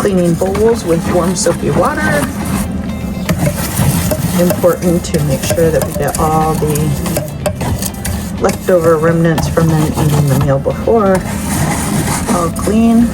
cleaning bowls with warm soapy water. Important to make sure that we get all the leftover remnants from them eating the meal before all clean.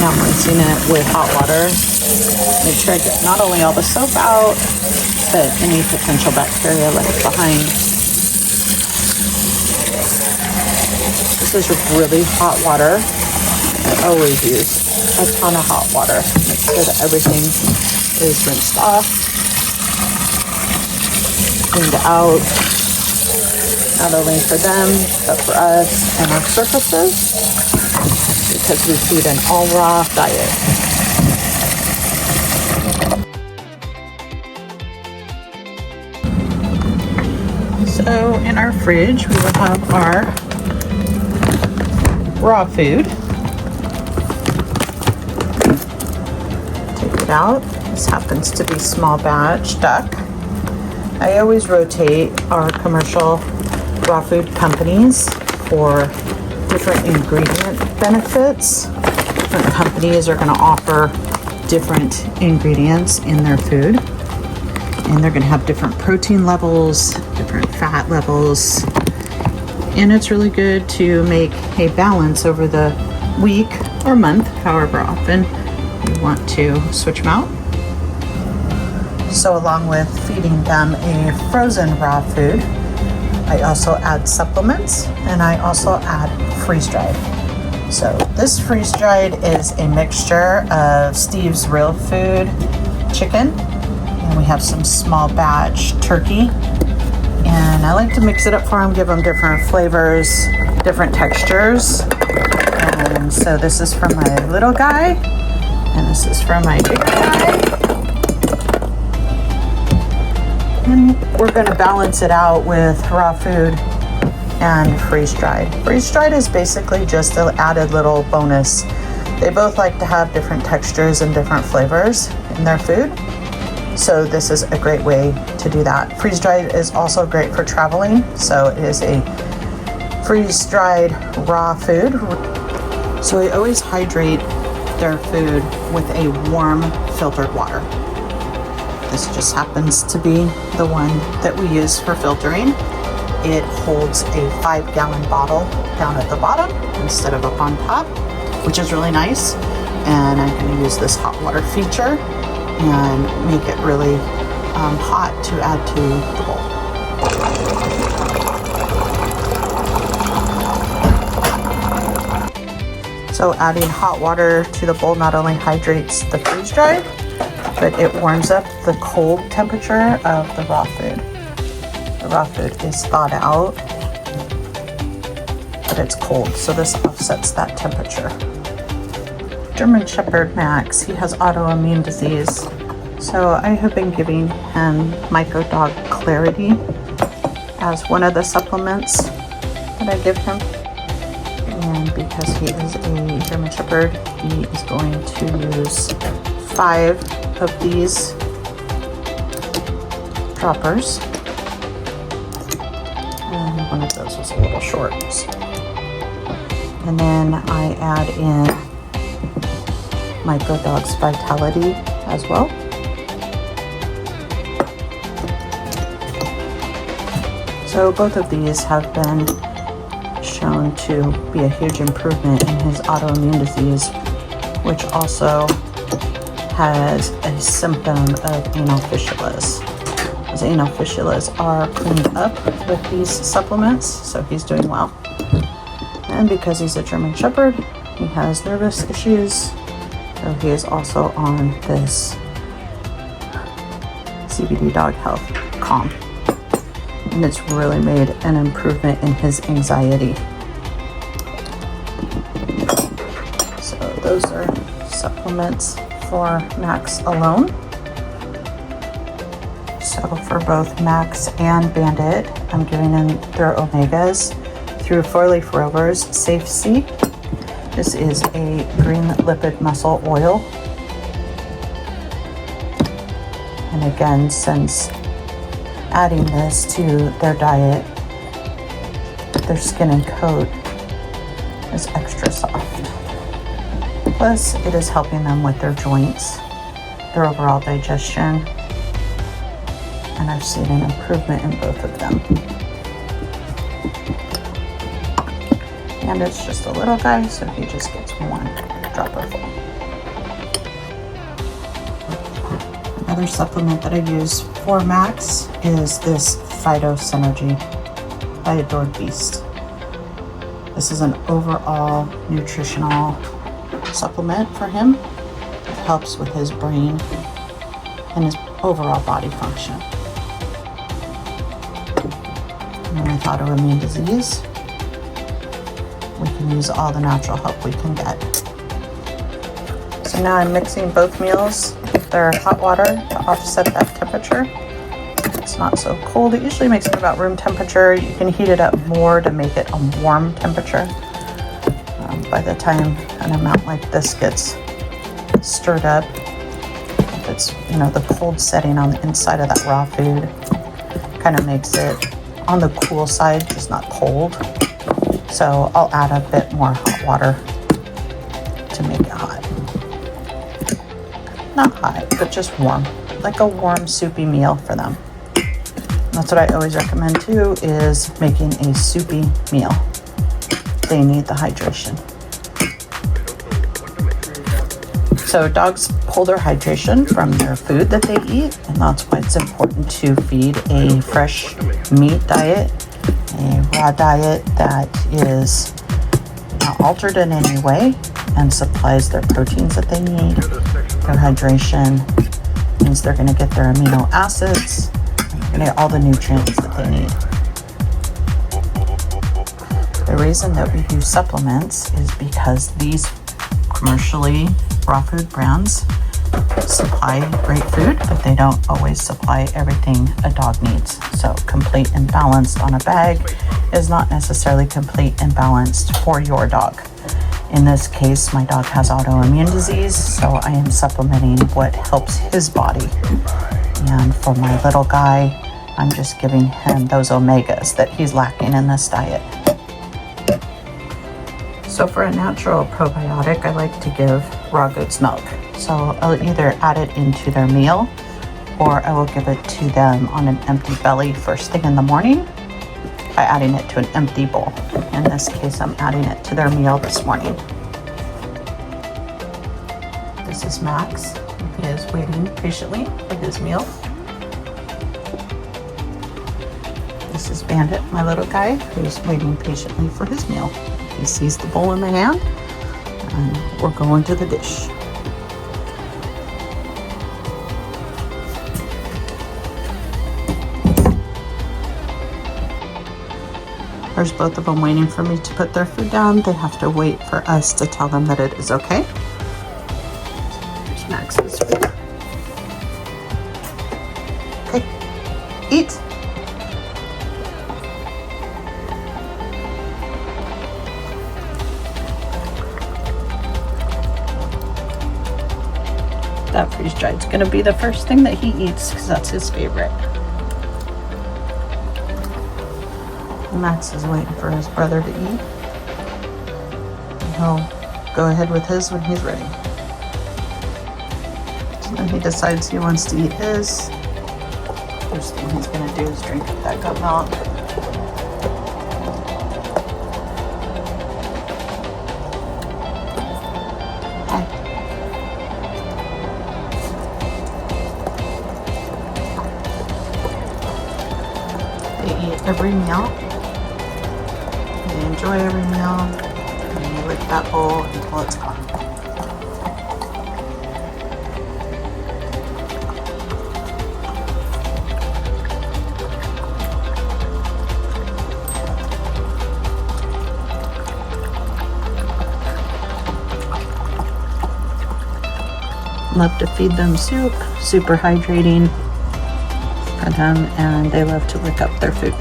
Now I'm rinsing it with hot water. Make sure I get not only all the soap out, but any potential bacteria left behind. This is really hot water. I always use a ton of hot water. Make sure that everything is rinsed off, cleaned out, not only for them, but for us and our surfaces, because we feed an all raw diet. So in our fridge, we will have our raw food. Take it out. This happens to be small batch duck. I always rotate our commercial raw food companies for different ingredient benefits. Different companies are going to offer different ingredients in their food, and they're going to have different protein levels, different fat levels, and it's really good to make a balance over the week or month, however often you want to switch them out. So along with feeding them a frozen raw food, I also add supplements, and I also add freeze-dried. So this freeze-dried is a mixture of Steve's Real Food chicken, and we have some small batch turkey. And I like to mix it up for them, give them different flavors, different textures. And so this is for my little guy, and this is for my big guy. And we're going to balance it out with raw food and freeze-dried. Freeze-dried is basically just an added little bonus. They both like to have different textures and different flavors in their food. So this is a great way to do that. Freeze-dried is also great for traveling. So it is a freeze-dried raw food. So we always hydrate their food with a warm filtered water. This just happens to be the one that we use for filtering. It holds a 5-gallon bottle down at the bottom instead of up on top, which is really nice. And I'm going to use this hot water feature and make it really hot to add to the bowl. So adding hot water to the bowl not only hydrates the freeze-dried, but it warms up the cold temperature of the raw food. The raw food is thawed out, but it's cold, so this offsets that temperature. German Shepherd Max, he has autoimmune disease, so I have been giving him Myco-Dog Clarity as one of the supplements that I give him. And because he is a German Shepherd, he is going to use 5 of these droppers, and one of those was a little short. And then I add in Myco-Dog's Vitality as well. So both of these have been shown to be a huge improvement in his autoimmune disease, which also has a symptom of anal fissulas. His anal fissulas are cleaned up with these supplements, so he's doing well. And because he's a German Shepherd, he has nervous issues, so he is also on this CBD Dog Health Calm. And it's really made an improvement in his anxiety. So those are supplements for Max alone. So for both Max and Bandit, I'm giving them their omegas through 4-Leaf Rover's Safe C. This is a green lipid muscle oil. And again, since adding this to their diet, their skin and coat is extra soft. Plus, it is helping them with their joints, their overall digestion, and I've seen an improvement in both of them. And it's just a little guy, so he just gets one dropper full. Another supplement that I use for Max is this Phyto Synergy by Adored Beast. This is an overall nutritional supplement for him. It helps with his brain and his overall body function. And with autoimmune disease, we can use all the natural help we can get. So now I'm mixing both meals with their hot water to offset that temperature. It's not so cold. It usually makes it about room temperature. You can heat it up more to make it a warm temperature. By the time an amount like this gets stirred up, if it's, the cold setting on the inside of that raw food kind of makes it on the cool side, just not cold. So I'll add a bit more hot water to make it hot. Not hot, but just warm, like a warm soupy meal for them. That's what I always recommend too, is making a soupy meal. They need the hydration. So dogs pull their hydration from their food that they eat, and that's why it's important to feed a fresh meat diet, a raw diet that is not altered in any way and supplies their proteins that they need. Their hydration means they're going to get their amino acids, and they're going to get all the nutrients that they need. The reason that we use supplements is because these commercially raw food brands supply great food, but they don't always supply everything a dog needs. So complete and balanced on a bag is not necessarily complete and balanced for your dog. In this case, my dog has autoimmune disease, so I am supplementing what helps his body. And for my little guy, I'm just giving him those omegas that he's lacking in this diet. So for a natural probiotic, I like to give raw goat's milk. So I'll either add it into their meal, or I will give it to them on an empty belly first thing in the morning by adding it to an empty bowl. In this case, I'm adding it to their meal this morning. This is Max. He is waiting patiently for his meal. This is Bandit, my little guy, who's waiting patiently for his meal. He sees the bowl in my hand, and we're going to the dish. There's both of them waiting for me to put their food down. They have to wait for us to tell them that it is okay. Here's Max's food. Okay, eat. That freeze dried is going to be the first thing that he eats because that's his favorite. Max is waiting for his brother to eat. And he'll go ahead with his when he's ready. So then he decides he wants to eat his. First thing he's going to do is drink that goat milk. They eat every meal. They enjoy every meal, and then you lick that bowl until it's gone. Love to feed them soup, super hydrating for them, and they love to lick up their food.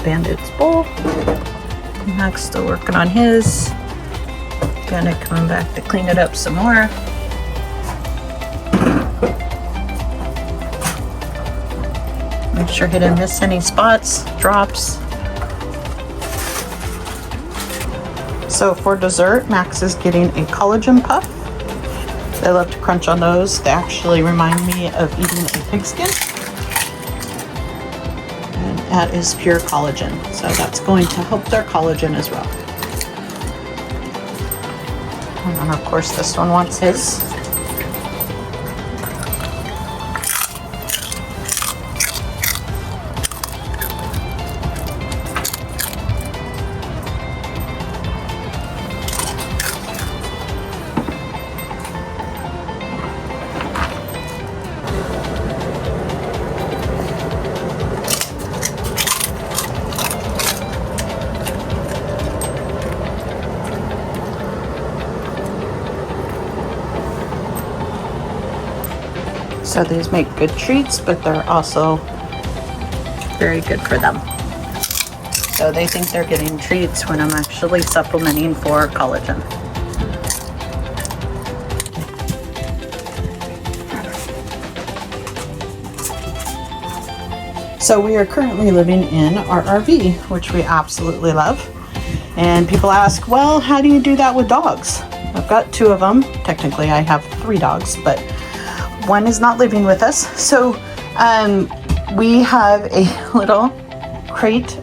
Bandit's bowl. Max still working on his. Bandit coming back to clean it up some more. Make sure he didn't miss any spots, drops. So for dessert, Max is getting a collagen puff. They love to crunch on those. They actually remind me of eating a pigskin. And that is pure collagen. So that's going to help their collagen as well. And then of course this one wants his. So these make good treats, but they're also very good for them. So they think they're getting treats when I'm actually supplementing for collagen. So we are currently living in our RV, which we absolutely love. And people ask, well, how do you do that with dogs? I've got 2 of them. Technically, I have 3 dogs, but one is not living with us. So we have a little crate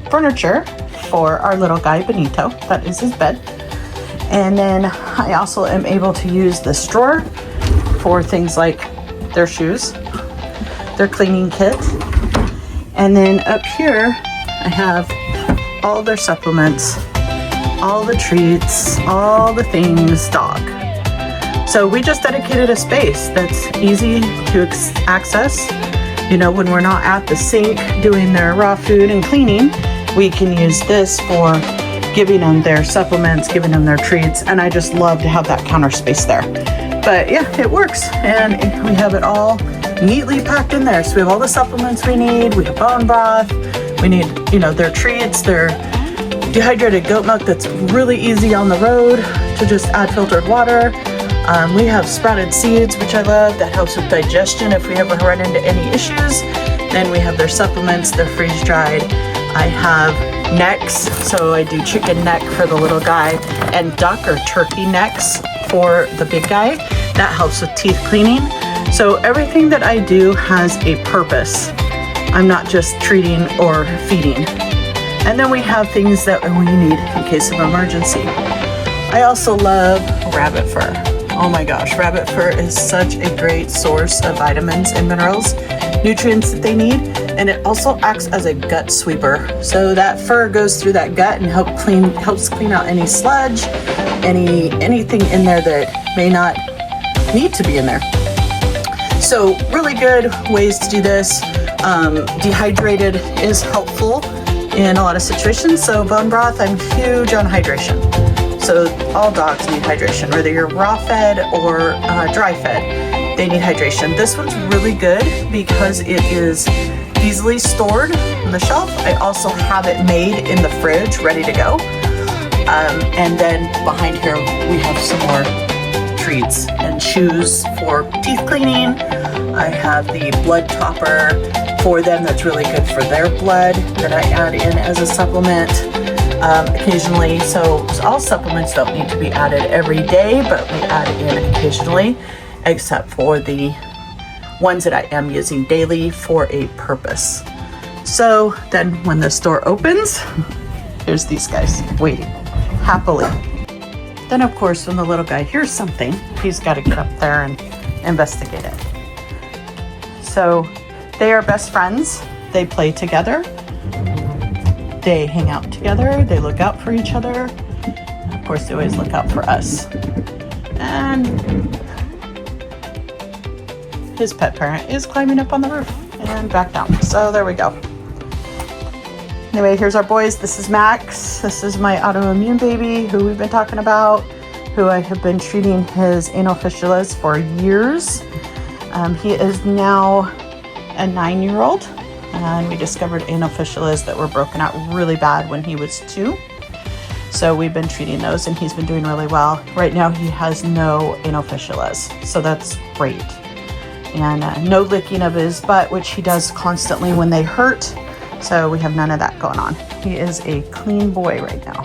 furniture for our little guy, Benito. That is his bed. And then I also am able to use this drawer for things like their shoes, their cleaning kit. And then up here, I have all their supplements, all the treats, all the things dog. So we just dedicated a space that's easy to access. You know, when we're not at the sink doing their raw food and cleaning, we can use this for giving them their supplements, giving them their treats, and I just love to have that counter space there. But yeah, it works, and we have it all neatly packed in there. So we have all the supplements we need. We have bone broth. We need, you know, their treats, their dehydrated goat milk that's really easy on the road to just add filtered water. We have sprouted seeds, which I love. That helps with digestion if we ever run into any issues. Then we have their supplements, they're freeze dried. I have necks, so I do chicken neck for the little guy and duck or turkey necks for the big guy. That helps with teeth cleaning. So everything that I do has a purpose. I'm not just treating or feeding. And then we have things that we need in case of emergency. I also love rabbit fur. Oh my gosh, rabbit fur is such a great source of vitamins and minerals, nutrients that they need, and it also acts as a gut sweeper. So that fur goes through that gut and helps clean out any sludge, anything in there that may not need to be in there. So really good ways to do this. Dehydrated is helpful in a lot of situations. So bone broth, I'm huge on hydration. So all dogs need hydration, whether you're raw fed or dry fed, they need hydration. This one's really good because it is easily stored on the shelf. I also have it made in the fridge, ready to go. And then behind here, we have some more treats and chews for teeth cleaning. I have the blood topper for them that's really good for their blood that I add in as a supplement. Occasionally, so all supplements don't need to be added every day, but we add in occasionally, except for the ones that I am using daily for a purpose. So then when the store opens, here's these guys waiting happily. Then of course, when the little guy hears something, he's got to get up there and investigate it. So they are best friends. They play together. They hang out together, they look out for each other. Of course, they always look out for us. And his pet parent is climbing up on the roof and back down. So there we go. Anyway, here's our boys. This is Max. This is my autoimmune baby who we've been talking about, who I have been treating his anal fistulas for years. He is now a 9-year-old. And we discovered anal fistulas that were broken out really bad when he was 2. So we've been treating those and he's been doing really well. Right now he has no anal fistulas, so that's great. And no licking of his butt, which he does constantly when they hurt. So we have none of that going on. He is a clean boy right now.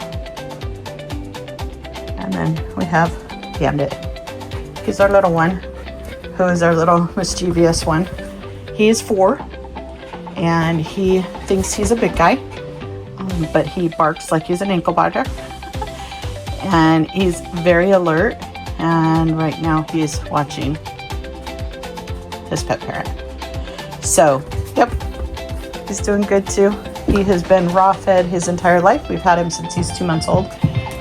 And then we have Bandit. He's our little one, who is our little mischievous one. He is 4, and he thinks he's a big guy, but he barks like he's an ankle biter. And he's very alert, and right now he's watching his pet parrot. So, yep, he's doing good too. He has been raw fed his entire life. We've had him since he's 2 months old.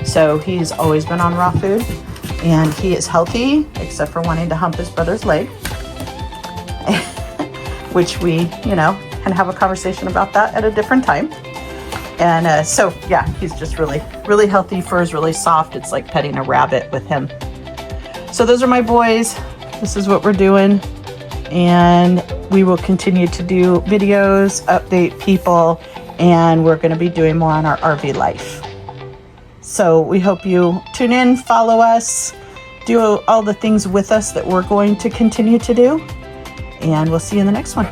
So he's always been on raw food, and he is healthy except for wanting to hump his brother's leg, which we, can have a conversation about that at a different time. And so, yeah, he's just really, really healthy. Fur is really soft. It's like petting a rabbit with him. So those are my boys. This is what we're doing. And we will continue to do videos, update people, and we're going to be doing more on our RV life. So we hope you tune in, follow us, do all the things with us that we're going to continue to do. And we'll see you in the next one.